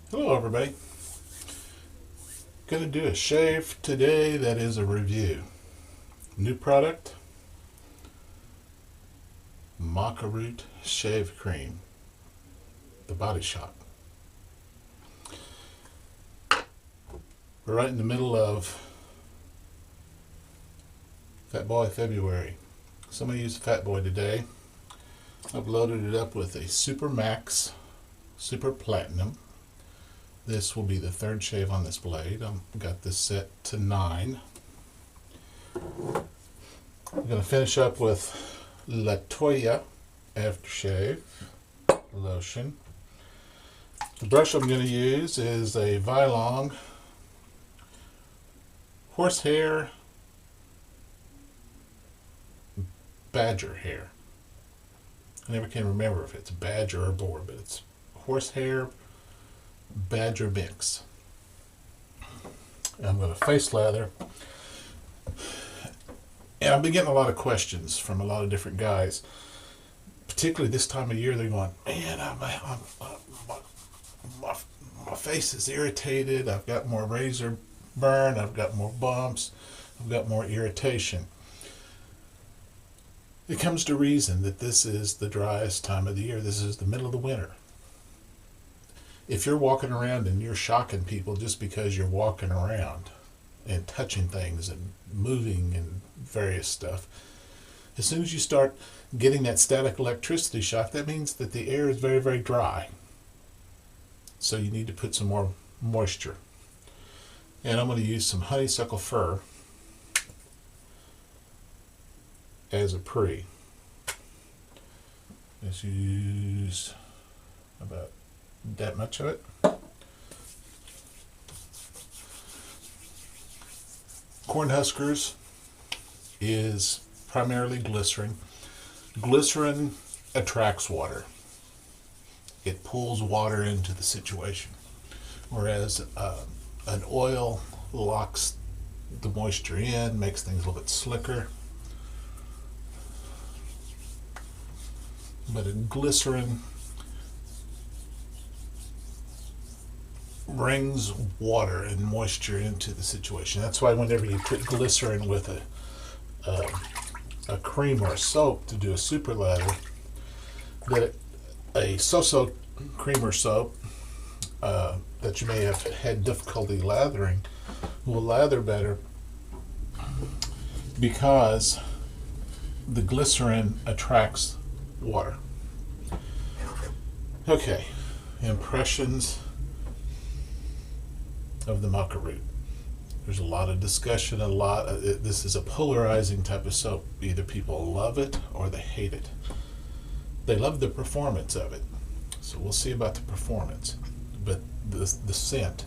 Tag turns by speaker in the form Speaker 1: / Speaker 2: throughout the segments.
Speaker 1: Hello everybody. Going to do a shave today that is a review. New product, Maca Root Shave Cream, the Body Shop. We're right in the middle of Fat Boy February. So I'm going to use Fat Boy today. I've loaded it up with a SuperMax Super Platinum. This will be the third shave on this blade. I've got this set to 9. I'm going to finish up with LaToja After Shave Locion. The brush I'm going to use is a Vie-Long horsehair badger hair. I never can remember if it's badger or boar, but it's horsehair badger mix. I'm going to face lather, and I've been getting a lot of questions from a lot of different guys, particularly this time of year. They're going, man, my face is irritated, I've got more razor burn, I've got more bumps, I've got more irritation. It comes to reason that this is the driest time of the year. This is the middle of the winter. If you're walking around and you're shocking people just because you're walking around and touching things and moving and various stuff, as soon as you start getting that static electricity shock, that means that the air is very, very dry. So you need to put some more moisture. And I'm going to use some honeysuckle fir as a pre. Let's use about that much of it. Cornhuskers is primarily glycerin. Glycerin attracts water. It pulls water into the situation, whereas an oil locks the moisture in, makes things a little bit slicker. But a glycerin brings water and moisture into the situation. That's why whenever you put glycerin with a cream or a soap to do a super lather, that a so-so cream or soap that you may have had difficulty lathering will lather better because the glycerin attracts water. Okay, impressions of the Maca Root. There's a lot of discussion, this is a polarizing type of soap. Either people love it or they hate it. They love the performance of it, so we'll see about the performance. But the scent.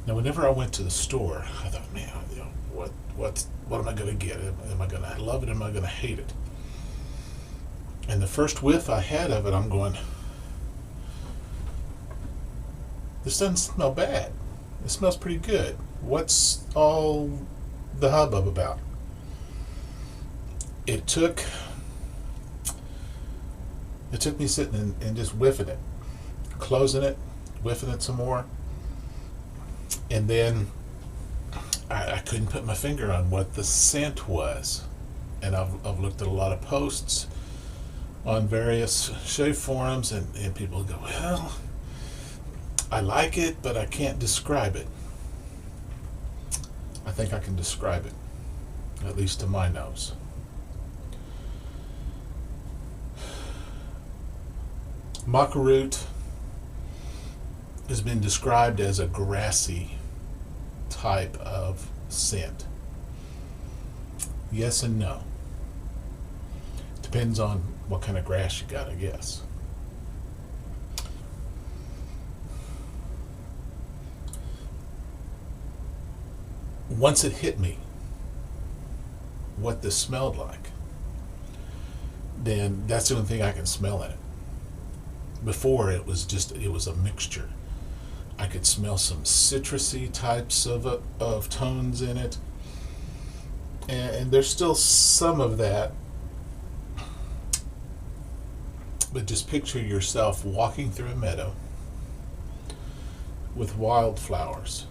Speaker 1: Now, whenever I went to the store, I thought, man, what am I going to get? Am I going to love it? Am I going to hate it? And the first whiff I had of it, I'm going, this doesn't smell bad. It smells pretty good. What's all the hubbub about? It took me sitting and just whiffing it, closing it, whiffing it some more, and then I couldn't put my finger on what the scent was. And I've looked at a lot of posts on various shave forums, and people go, well, I like it, but I can't describe it. I think I can describe it, at least to my nose. Maca Root has been described as a grassy type of scent. Yes and no. Depends on what kind of grass you got, I guess. Once it hit me what this smelled like, then that's the only thing I can smell in it. Before, it was a mixture. I could smell some citrusy types of tones in it, and there's still some of that. But just picture yourself walking through a meadow with wildflowers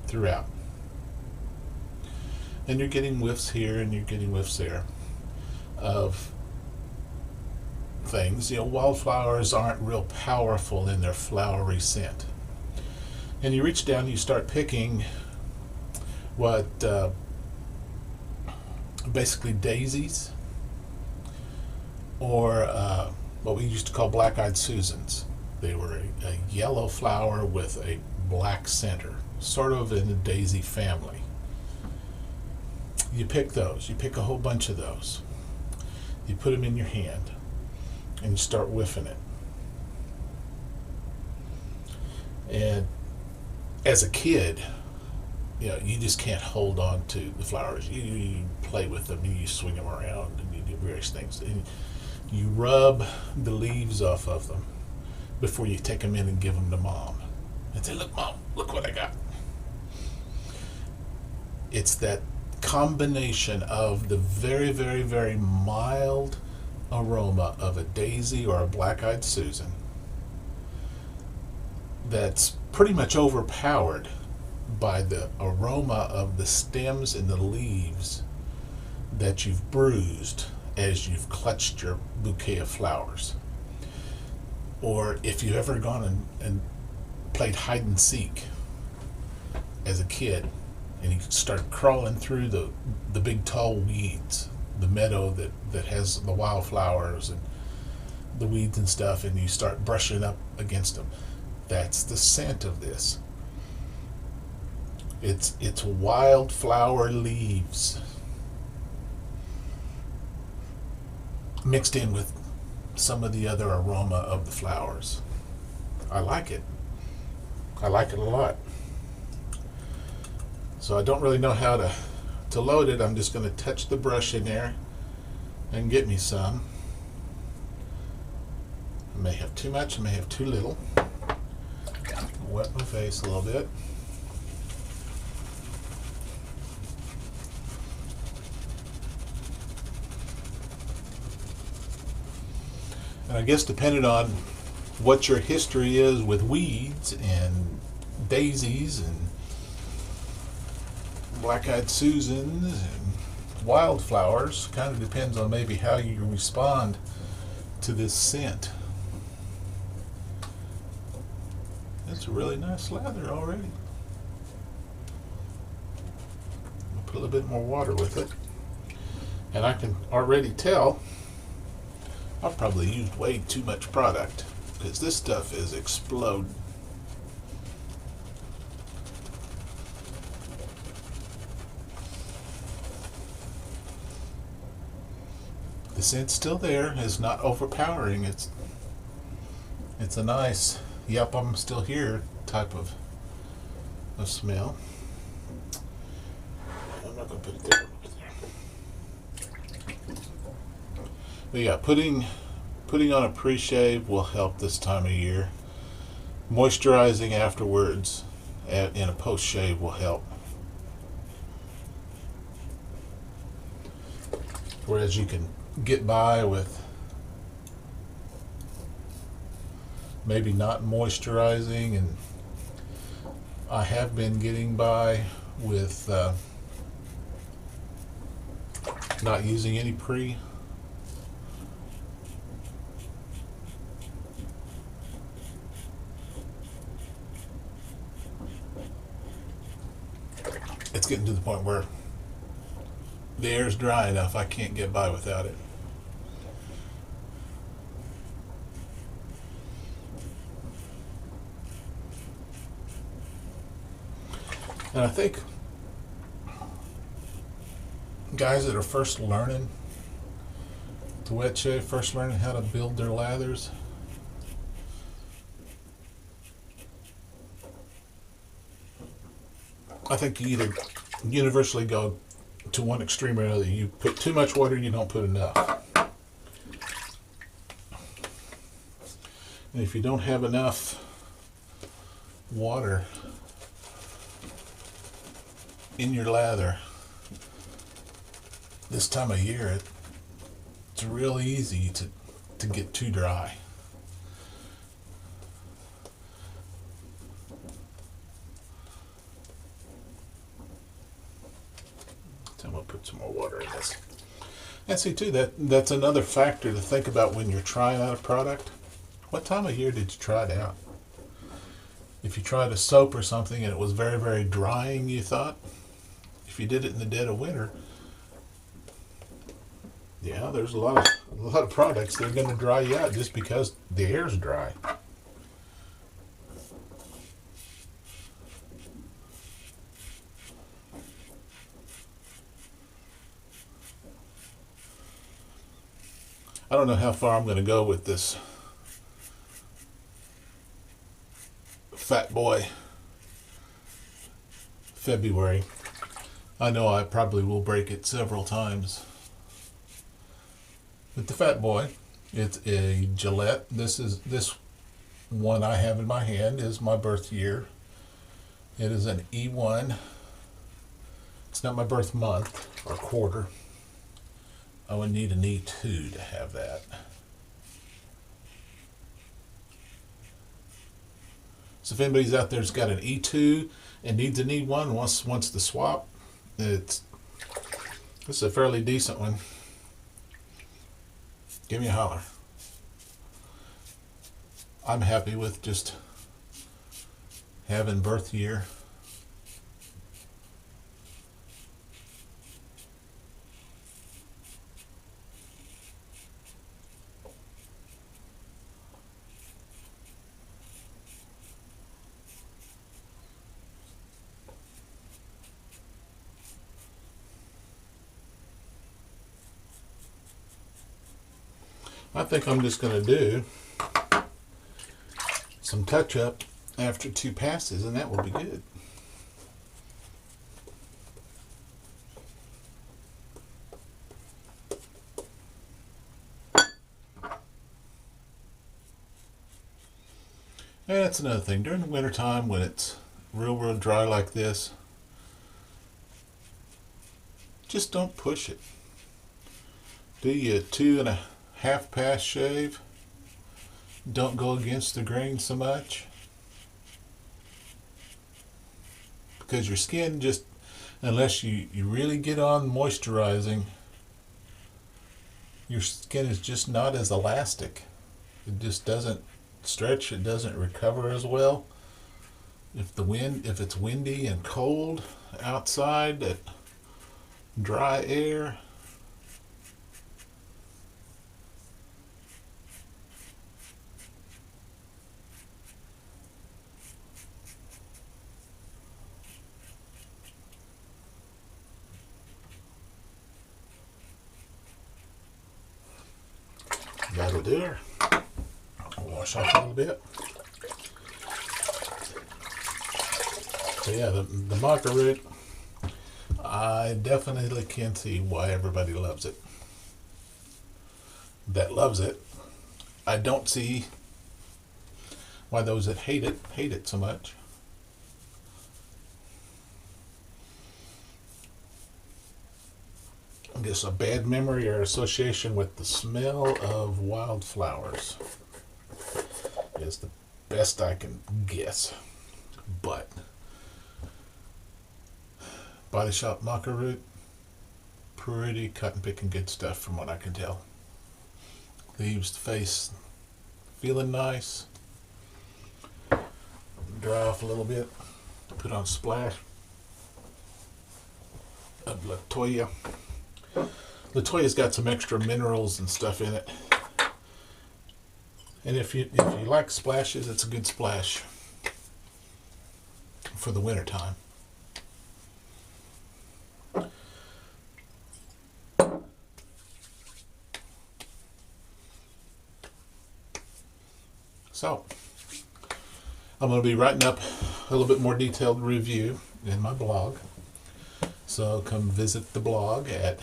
Speaker 1: throughout. And you're getting whiffs here and you're getting whiffs there of things. You know, wildflowers aren't real powerful in their flowery scent. And you reach down and you start picking what basically daisies, or what we used to call black-eyed Susans. They were a yellow flower with a black center, sort of in the daisy family. You pick those. You pick a whole bunch of those. You put them in your hand and you start whiffing it. And as a kid, you know, you just can't hold on to the flowers. You play with them, you swing them around, and you do various things. And you rub the leaves off of them before you take them in and give them to Mom. And say, look, Mom, look what I got. It's that combination of the very, very, very mild aroma of a daisy or a black-eyed Susan that's pretty much overpowered by the aroma of the stems and the leaves that you've bruised as you've clutched your bouquet of flowers. Or if you've ever gone and played hide and seek as a kid, and you start crawling through the big tall weeds, the meadow that has the wildflowers and the weeds and stuff, and you start brushing up against them. That's the scent of this. It's wildflower leaves mixed in with some of the other aroma of the flowers. I like it. I like it a lot. So I don't really know how to load it. I'm just going to touch the brush in there and get me some. I may have too much, I may have too little. Wet my face a little bit. And I guess depending on what your history is with weeds and daisies and black-eyed Susans and wildflowers, kind of depends on maybe how you respond to this scent. It's a really nice lather already. I'll put a little bit more water with it. And I can already tell I've probably used way too much product, because this stuff is exploding. The scent's still there. It's not overpowering. It's a nice, yep, I'm still here type of smell. I'm not going to put it there. But yeah, putting on a pre-shave will help this time of year. Moisturizing afterwards in a post-shave will help. Whereas you can get by with maybe not moisturizing, and I have been getting by with not using any pre. It's getting to the point where the air's dry enough I can't get by without it. And I think guys that are first learning to wet shave, first learning how to build their lathers, I think you either universally go to one extreme or another. You put too much water, you don't put enough. And if you don't have enough water in your lather this time of year, it's real easy to get too dry. put some more water in this. And see too, that's another factor to think about when you're trying out a product. What time of year did you try it out? If you tried a soap or something and it was very, very drying, you thought, if you did it in the dead of winter, yeah, there's a lot of products that are going to dry you out just because the air's dry. I don't know how far I'm going to go with this Fat Boy February. I know I probably will break it several times. But the Fat Boy, it's a Gillette. This one I have in my hand is my birth year. It is an E1. It's not my birth month or quarter. I would need an E2 to have that. So if anybody's out there's got an E2 and needs an E1, wants to swap, this is a fairly decent one. Give me a holler. I'm happy with just having birth year. I think I'm just going to do some touch-up after 2 passes, and that will be good. And that's another thing. During the winter time, when it's real, real dry like this, just don't push it. Do you 2.5 pass shave? Don't go against the grain so much. Because your skin just, unless you really get on moisturizing, your skin is just not as elastic. It just doesn't stretch, it doesn't recover as well. If it's windy and cold outside, that dry air, that'll do her. I'll wash off a little bit. So yeah, the Maca root, I definitely can see why everybody loves it. That loves it. I don't see why those that hate it so much. I guess a bad memory or association with the smell of wildflowers is the best I can guess. But Body Shop Maca root, pretty cut and picking good stuff from what I can tell. Leaves the face feeling nice. Dry off a little bit. Put on a splash of LaToja. LaToja's got some extra minerals and stuff in it. And if you like splashes, it's a good splash for the winter time. So, I'm going to be writing up a little bit more detailed review in my blog. So come visit the blog at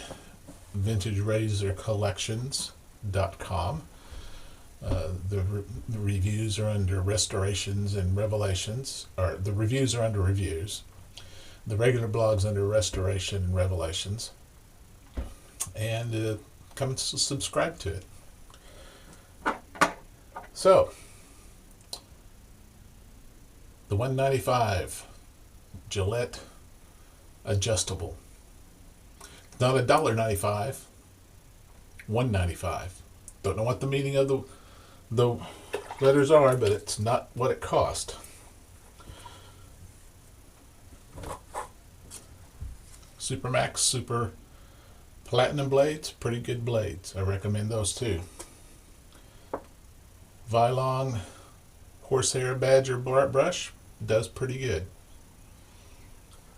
Speaker 1: vintagerazorcollections.com. The reviews are under restorations and revelations, or the reviews are under reviews. The regular blog's under restoration and revelations. And come and subscribe to it. So, the 195 Gillette adjustable. Not $1.95, $1.95. Don't know what the meaning of the letters are, but it's not what it cost. SuperMax Super Platinum blades, pretty good blades. I recommend those too. Vie-Long Horsehair Badger brush does pretty good.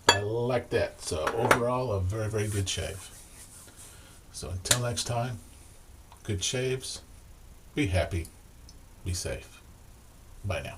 Speaker 1: I like that. So overall, a very, very good shave. So until next time, good shaves. Be happy. Be safe. Bye now.